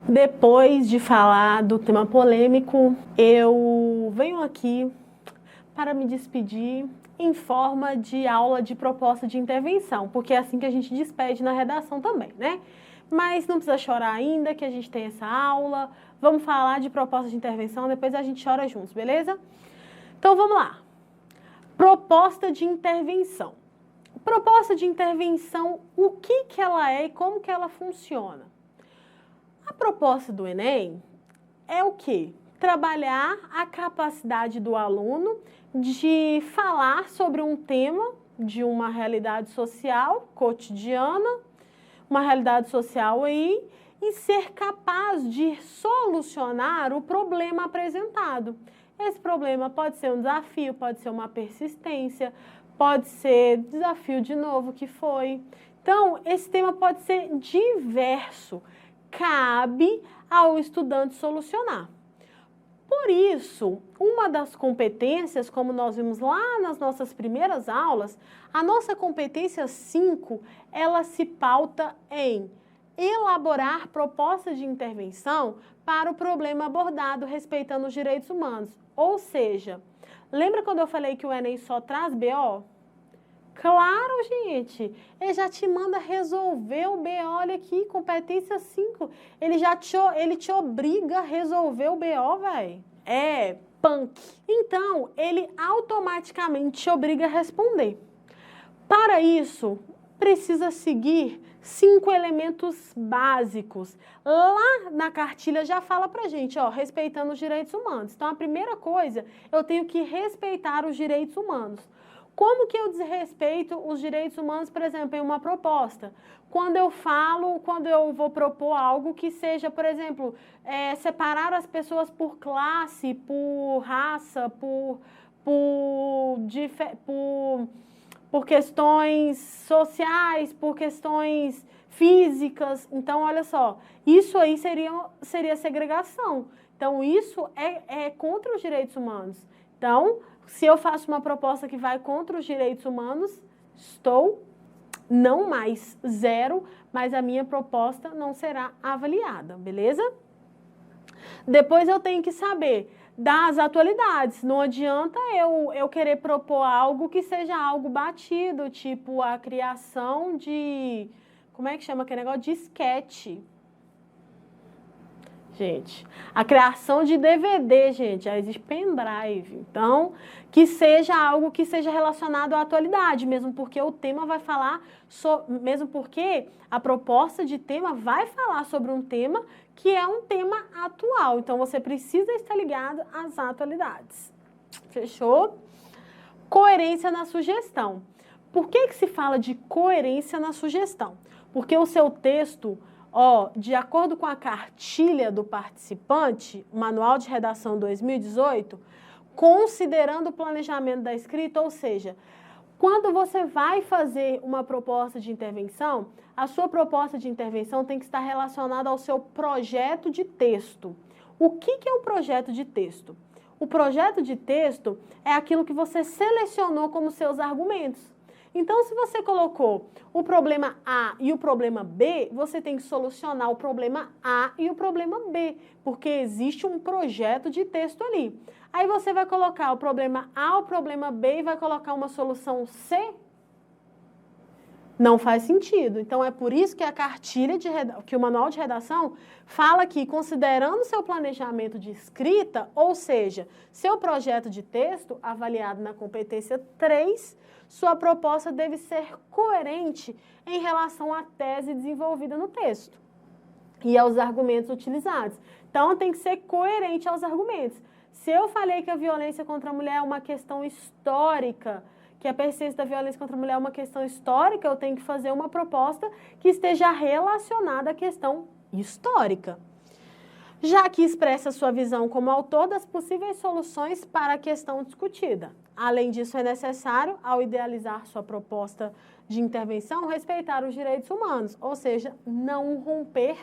Depois de falar do tema polêmico, eu venho aqui para me despedir em forma de aula de proposta de intervenção, porque é assim que a gente despede na redação também, né? Mas não precisa chorar ainda que a gente tem essa aula. Vamos falar de proposta de intervenção, depois a gente chora juntos, beleza? Então vamos lá. Proposta de intervenção. Proposta de intervenção, o que ela é e como que ela funciona? A proposta do Enem é o quê? Trabalhar a capacidade do aluno de falar sobre um tema de uma realidade social cotidiana, uma realidade social aí, e ser capaz de solucionar o problema apresentado. Esse problema pode ser um desafio, pode ser uma persistência, pode ser desafio de novo que foi. Então, esse tema pode ser diverso. Cabe ao estudante solucionar. Por isso, uma das competências, como nós vimos lá nas nossas primeiras aulas, a nossa competência 5, ela se pauta em elaborar propostas de intervenção para o problema abordado respeitando os direitos humanos. Ou seja, lembra quando eu falei que o Enem só traz BO? Claro, gente, ele já te manda resolver o BO, olha aqui, competência 5, ele te obriga a resolver o BO, velho. É punk. Então, ele automaticamente te obriga a responder. Para isso, precisa seguir 5 elementos básicos. Lá na cartilha já fala pra gente, ó, respeitando os direitos humanos. Então, a primeira coisa, eu tenho que respeitar os direitos humanos. Como que eu desrespeito os direitos humanos, por exemplo, em uma proposta? Quando eu vou propor algo que seja, por exemplo, separar as pessoas por classe, por raça, por questões sociais, por questões físicas. Então, olha só, isso aí seria segregação. Então, isso é contra os direitos humanos. Então, se eu faço uma proposta que vai contra os direitos humanos, estou não mais 0, mas a minha proposta não será avaliada, beleza? Depois eu tenho que saber das atualidades. Não adianta eu querer propor algo que seja algo batido, tipo a criação de... Como é que chama aquele negócio? De esquete. Gente, a criação de DVD, gente, já existe pendrive. Então, que seja algo que seja relacionado à atualidade, mesmo porque o tema vai falar, mesmo porque a proposta de tema vai falar sobre um tema que é um tema atual. Então, você precisa estar ligado às atualidades. Fechou? Coerência na sugestão. Por que se fala de coerência na sugestão? Porque o seu texto... de acordo com a cartilha do participante, Manual de Redação 2018, considerando o planejamento da escrita, ou seja, quando você vai fazer uma proposta de intervenção, a sua proposta de intervenção tem que estar relacionada ao seu projeto de texto. O que é o projeto de texto? O projeto de texto é aquilo que você selecionou como seus argumentos. Então, se você colocou o problema A e o problema B, você tem que solucionar o problema A e o problema B, porque existe um projeto de texto ali. Aí você vai colocar o problema A, o problema B e vai colocar uma solução C? Não faz sentido. Então, é por isso que a cartilha que o manual de redação fala que, considerando seu planejamento de escrita, ou seja, seu projeto de texto, avaliado na competência 3, sua proposta deve ser coerente em relação à tese desenvolvida no texto e aos argumentos utilizados. Então, tem que ser coerente aos argumentos. Se eu falei que a violência contra a mulher é uma questão histórica, que a persistência da violência contra a mulher é uma questão histórica, eu tenho que fazer uma proposta que esteja relacionada à questão histórica. Já que expressa sua visão como autor das possíveis soluções para a questão discutida. Além disso, é necessário, ao idealizar sua proposta de intervenção, respeitar os direitos humanos, ou seja, não romper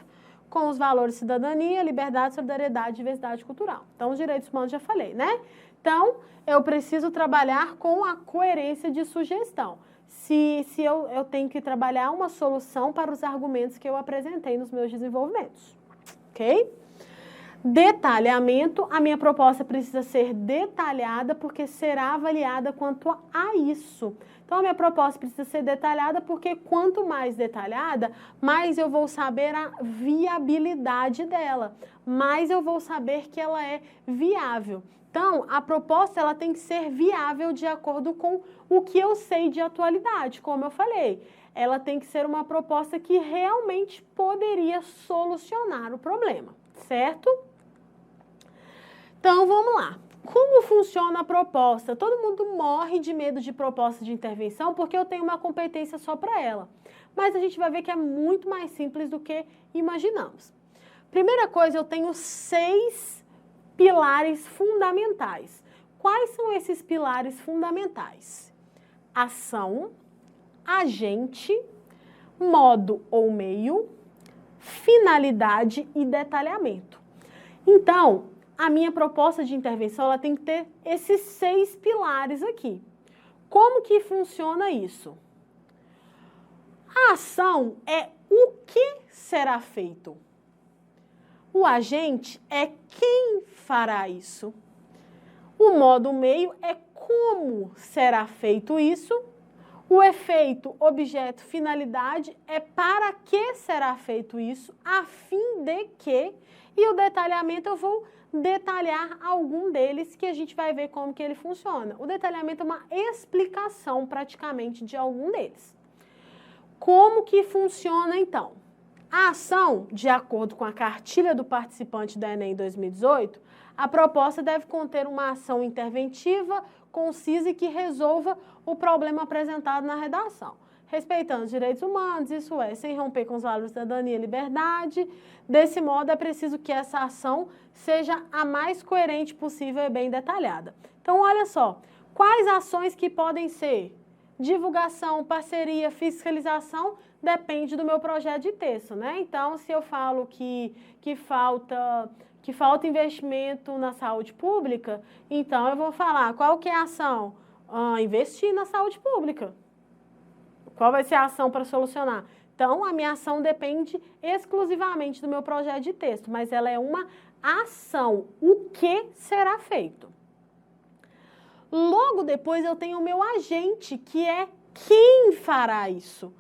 com os valores de cidadania, liberdade, solidariedade e diversidade cultural. Então, os direitos humanos já falei, né? Então, eu preciso trabalhar com a coerência de sugestão. Se eu tenho que trabalhar uma solução para os argumentos que eu apresentei nos meus desenvolvimentos. ok? Detalhamento, a minha proposta precisa ser detalhada porque será avaliada quanto a isso. Então, a minha proposta precisa ser detalhada porque quanto mais detalhada, mais eu vou saber a viabilidade dela, mais eu vou saber que ela é viável. Então, a proposta ela tem que ser viável de acordo com o que eu sei de atualidade, como eu falei. Ela tem que ser uma proposta que realmente poderia solucionar o problema, certo? Então, vamos lá. Como funciona a proposta? Todo mundo morre de medo de proposta de intervenção porque eu tenho uma competência só para ela. Mas a gente vai ver que é muito mais simples do que imaginamos. Primeira coisa, eu tenho 6 pilares fundamentais. Quais são esses pilares fundamentais? Ação, agente, modo ou meio, finalidade e detalhamento. Então, a minha proposta de intervenção ela tem que ter esses 6 pilares aqui. Como que funciona isso? A ação é o que será feito. O agente é quem fará isso. O modo meio é como será feito isso. O efeito, objeto, finalidade é para que será feito isso, a fim de que. E o detalhamento eu vou detalhar algum deles que a gente vai ver como que ele funciona. O detalhamento é uma explicação praticamente de algum deles. Como que funciona então? A ação, de acordo com a cartilha do participante do Enem 2018, a proposta deve conter uma ação interventiva, concisa e que resolva o problema apresentado na redação, respeitando os direitos humanos, isso é, sem romper com os valores da cidadania e liberdade. Desse modo, é preciso que essa ação seja a mais coerente possível e bem detalhada. Então, olha só, quais ações que podem ser? Divulgação, parceria, fiscalização, depende do meu projeto de texto, né? Então, se eu falo que falta investimento na saúde pública, então eu vou falar qual que é a ação? Investir na saúde pública. Qual vai ser a ação para solucionar? Então, a minha ação depende exclusivamente do meu projeto de texto, mas ela é uma ação. O que será feito? Logo depois eu tenho o meu agente, que é quem fará isso.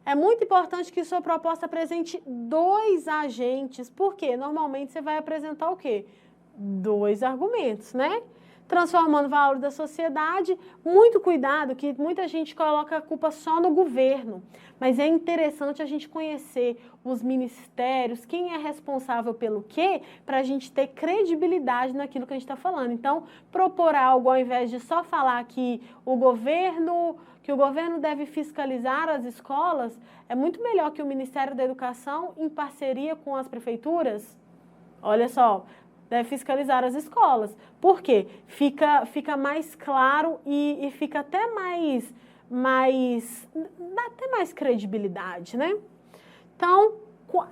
É muito importante que sua proposta apresente 2 agentes, porque normalmente você vai apresentar o quê? 2 argumentos, né? Transformando o valor da sociedade, muito cuidado que muita gente coloca a culpa só no governo, mas é interessante a gente conhecer os ministérios, quem é responsável pelo quê, para a gente ter credibilidade naquilo que a gente está falando. Então, propor algo ao invés de só falar que o governo deve fiscalizar as escolas, é muito melhor que o Ministério da Educação, em parceria com as prefeituras, olha só, deve fiscalizar as escolas. Por quê? Fica mais claro e fica até dá até mais credibilidade, né? Então,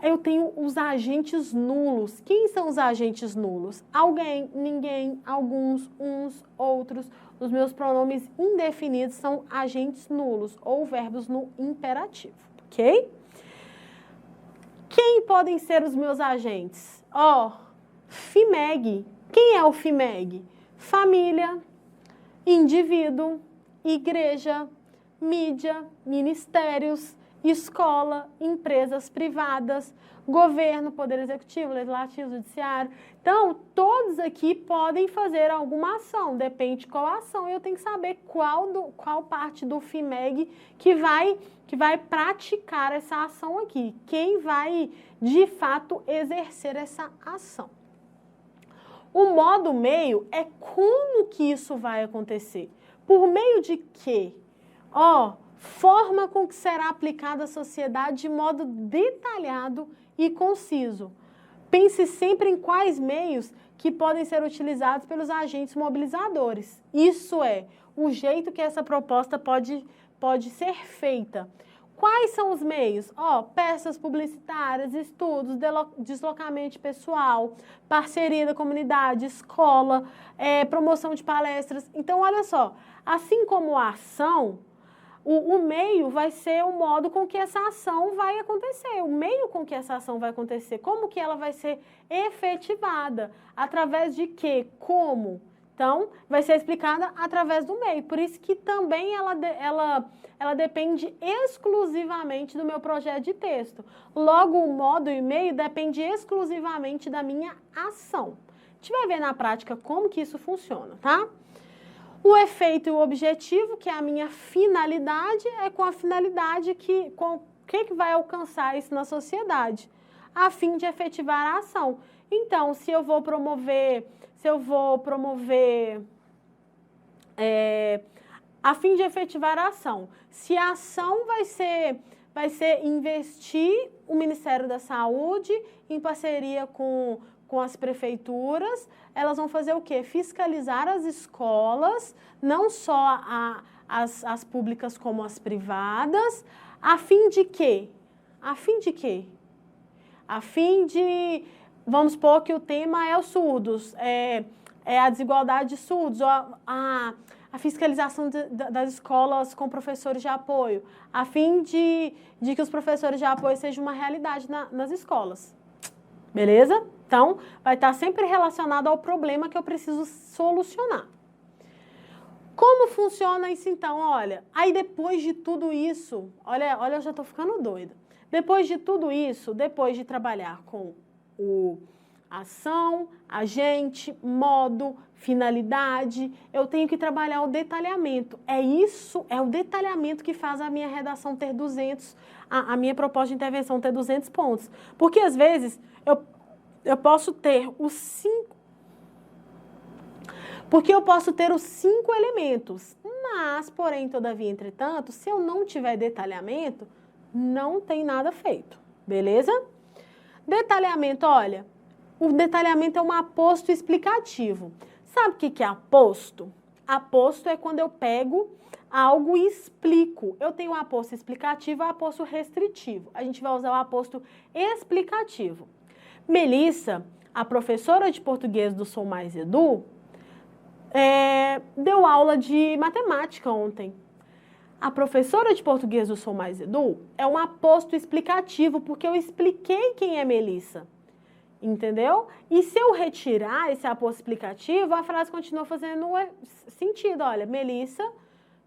eu tenho os agentes nulos. Quem são os agentes nulos? Alguém, ninguém, alguns, uns, outros. Os meus pronomes indefinidos são agentes nulos ou verbos no imperativo, ok? Quem podem ser os meus agentes? FIMEG. Quem é o FIMEG? Família, indivíduo, igreja, mídia, ministérios, escola, empresas privadas, governo, poder executivo, legislativo, judiciário. Então, todos aqui podem fazer alguma ação, depende de qual ação. Eu tenho que saber qual parte do FIMEG que vai praticar essa ação aqui. Quem vai, de fato, exercer essa ação. O modo meio é como que isso vai acontecer. Por meio de quê? Forma com que será aplicada à sociedade de modo detalhado e conciso. Pense sempre em quais meios que podem ser utilizados pelos agentes mobilizadores. Isso é o jeito que essa proposta pode ser feita. Quais são os meios? Peças publicitárias, estudos, deslocamento pessoal, parceria da comunidade, escola, promoção de palestras. Então, olha só, assim como a ação, O meio vai ser o modo com que essa ação vai acontecer, o meio com que essa ação vai acontecer, como que ela vai ser efetivada, através de quê, como. Então, vai ser explicada através do meio, por isso que também ela depende exclusivamente do meu projeto de texto. Logo, o modo e meio depende exclusivamente da minha ação. A gente vai ver na prática como que isso funciona, tá? O efeito e o objetivo, que é a minha finalidade, é com a finalidade com o que vai alcançar isso na sociedade, a fim de efetivar a ação. Então, se eu vou promover, a fim de efetivar a ação, se a ação vai ser investir o Ministério da Saúde em parceria com as prefeituras, elas vão fazer o quê? Fiscalizar as escolas, não só as públicas como as privadas, a fim de quê? A fim de quê? A fim de, vamos supor que o tema é os surdos, é a desigualdade de surdos, a fiscalização das escolas com professores de apoio, a fim de que os professores de apoio sejam uma realidade nas escolas. Beleza? Então, vai estar sempre relacionado ao problema que eu preciso solucionar. Como funciona isso então? Olha, aí depois de tudo isso, olha, eu já estou ficando doida. Depois de tudo isso, depois de trabalhar com ação, agente, modo, finalidade, eu tenho que trabalhar o detalhamento. É o detalhamento que faz a minha redação ter 200, a minha proposta de intervenção ter 200 pontos. Porque às vezes eu posso ter os 5 elementos, mas, porém, todavia, entretanto, se eu não tiver detalhamento, não tem nada feito, beleza? Detalhamento, olha, o detalhamento é um aposto explicativo. Sabe o que é aposto? Aposto é quando eu pego algo e explico. Eu tenho um aposto explicativo e um aposto restritivo. A gente vai usar o aposto explicativo. Melissa, a professora de português do Sou Mais Edu, deu aula de matemática ontem. A professora de português do Sou Mais Edu é um aposto explicativo, porque eu expliquei quem é Melissa. Entendeu? E se eu retirar esse aposto explicativo, a frase continua fazendo sentido. Olha, Melissa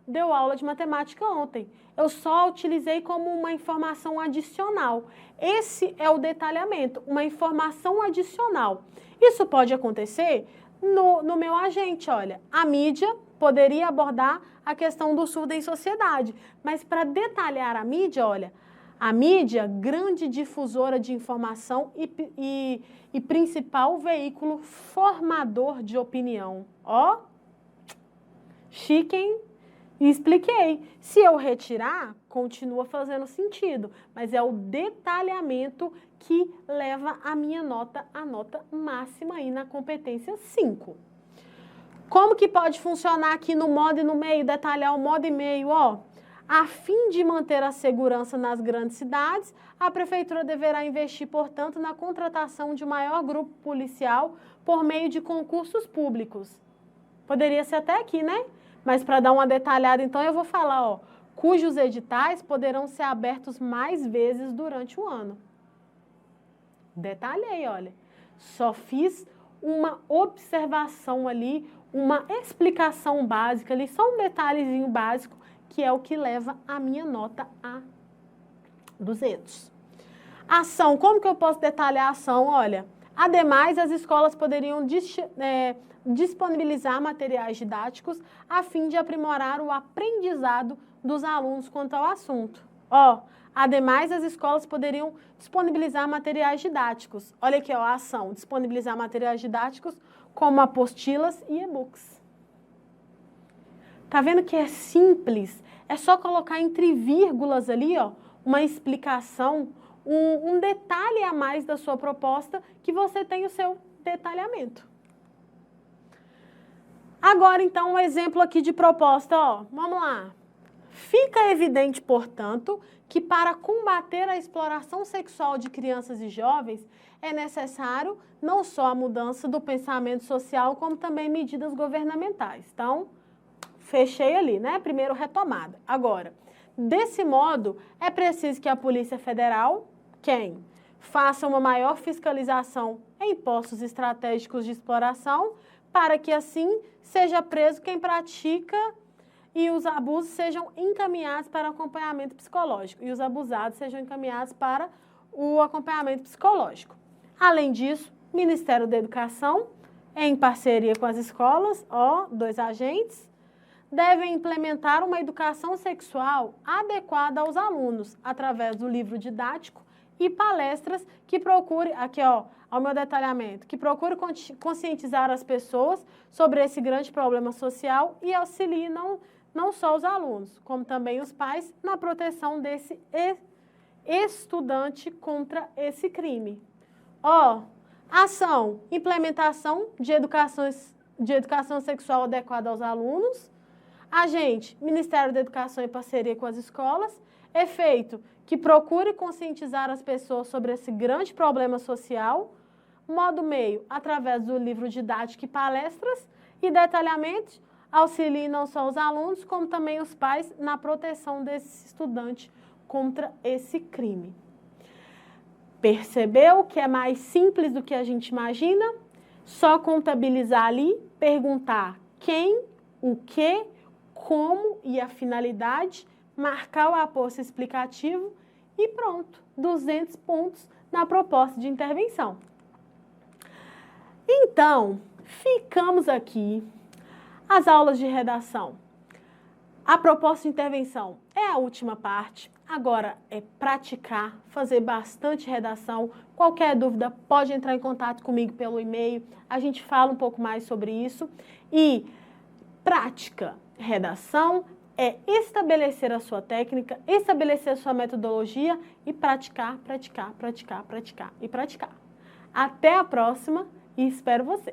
deu aula de matemática ontem. Eu só utilizei como uma informação adicional. Esse é o detalhamento, uma informação adicional. Isso pode acontecer no meu agente, olha. A mídia poderia abordar a questão do surdo em sociedade, mas para detalhar a mídia, olha, a mídia, grande difusora de informação e principal veículo formador de opinião. Ó, chique, hein? E expliquei. Se eu retirar, continua fazendo sentido, mas é o detalhamento que leva a minha nota, a nota máxima aí na competência 5. Como que pode funcionar aqui no modo e no meio, detalhar o modo e meio, ó? A fim de manter a segurança nas grandes cidades, a prefeitura deverá investir, portanto, na contratação de maior grupo policial por meio de concursos públicos. Poderia ser até aqui, né? Mas para dar uma detalhada, então, eu vou falar, ó, cujos editais poderão ser abertos mais vezes durante o ano. Detalhei, olha. Só fiz uma observação ali, uma explicação básica ali, só um detalhezinho básico, que é o que leva a minha nota a 200. Ação, como que eu posso detalhar a ação? Olha, ademais, as escolas poderiam disponibilizar materiais didáticos a fim de aprimorar o aprendizado dos alunos quanto ao assunto. Ó, ademais, as escolas poderiam disponibilizar materiais didáticos. Olha aqui, ó, a ação, disponibilizar materiais didáticos como apostilas e e-books. Tá vendo que é simples? É só colocar entre vírgulas ali, ó, uma explicação, um detalhe a mais da sua proposta, que você tem o seu detalhamento. Agora, então, um exemplo aqui de proposta, ó. Vamos lá. Fica evidente, portanto, que para combater a exploração sexual de crianças e jovens é necessário não só a mudança do pensamento social, como também medidas governamentais. Então, fechei ali, né? Primeiro retomada. Agora, desse modo, é preciso que a Polícia Federal, quem? Faça uma maior fiscalização em postos estratégicos de exploração, para que assim seja preso quem pratica e os abusos sejam encaminhados para acompanhamento psicológico e os abusados sejam encaminhados para o acompanhamento psicológico. Além disso, Ministério da Educação, em parceria com as escolas, dois agentes, devem implementar uma educação sexual adequada aos alunos, através do livro didático e palestras que procure, aqui ao meu detalhamento, que procure conscientizar as pessoas sobre esse grande problema social e auxilie não só os alunos, como também os pais, na proteção desse estudante contra esse crime. Ação, implementação de educação sexual adequada aos alunos. Agente, Ministério da Educação em parceria com as escolas. Efeito, que procure conscientizar as pessoas sobre esse grande problema social. Modo meio, através do livro didático e palestras. E detalhamento, auxilie não só os alunos, como também os pais na proteção desse estudante contra esse crime. Percebeu que é mais simples do que a gente imagina? Só contabilizar ali, perguntar quem, o que, como e a finalidade, marcar o aposto explicativo e pronto, 200 pontos na proposta de intervenção. Então, ficamos aqui. As aulas de redação. A proposta de intervenção é a última parte. Agora é praticar, fazer bastante redação. Qualquer dúvida pode entrar em contato comigo pelo e-mail. A gente fala um pouco mais sobre isso. E prática, redação é estabelecer a sua técnica, estabelecer a sua metodologia e praticar, praticar, praticar, praticar e praticar. Até a próxima e espero você!